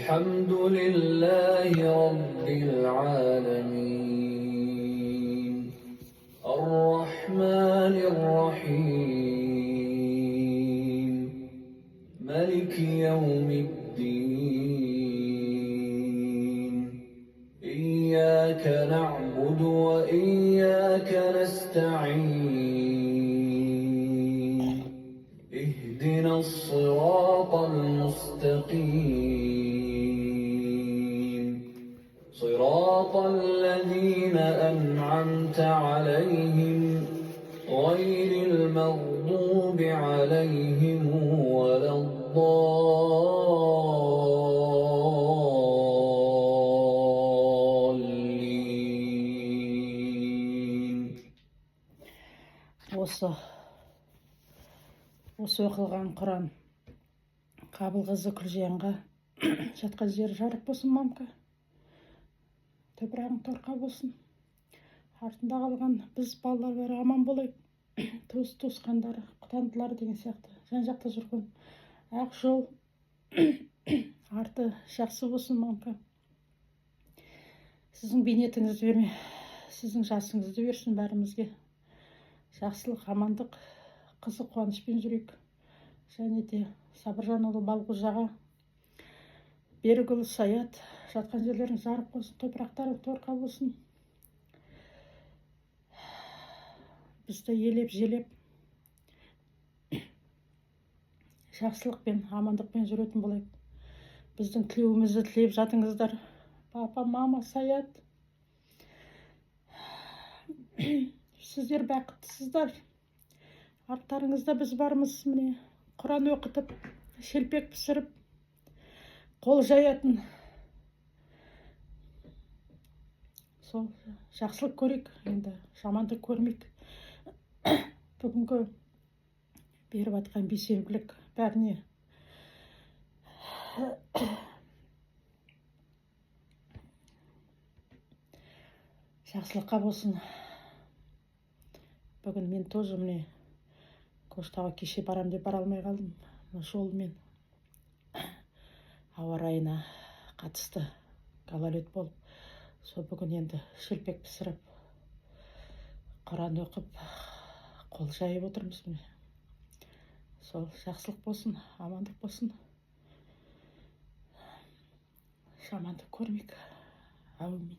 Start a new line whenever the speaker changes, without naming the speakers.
الحمد لله رب العالمين الرحمن الرحيم ملك يوم الدين إياك نعبد وإياك نستعين اهدنا الصراط المستقيم صراط الذين أنعمت عليهم غير المغضوب عليهم ولا الضالين.
Осы оқылған Құран Қабыл қызы Күлжиянға жатқан жері жарық болсын, мамка. Төбірағың торқа болсын. Артында қалған біз балалар бәрі аман болайық. Туысқандары, құтандылары деген сияқты. Жан-жақта жүрген ақ жол арты жақсы болсын, мамка. Сіздің бейнетіңізді берме, сіздің жасыңызды берсін бәрімізге. Жақсылық, амандық, қызық, қуанышпен жүрейік. Және де Сабыржанұлы Балғожаға, Берікұлы Саят, жатқан жерлерің жарық болсын, топырақтарың торқа болсын. Бізді елеп-желеп, жақсылықпен, амандықпен жүретін болайық. Біздің тілеуімізді тілеп жатыңыздар. Папа, мама, Саят. Сіздер бақыттысыздар. Арттарыңызда біз бармыз, міне. Құран оқытып, шелпек пісіріп, қол жаятын. Сол жақсылық көрейік, енді жамандық көрмейік. Бүгінгі беріп атқан бейсенбілік бәріне жақсылыққа болсын. Бүгін мен тоже міне Коштауға кеше барам деп бара алмай қалдым. Жолмен ауа райына қатысты гололед болып. Сол бүгін енді шелпек пісіріп, Құран оқып, қол жайып отырмыз. Сол жақсылық болсын, амандық болсын. Жамандық көрмейік. Әумин.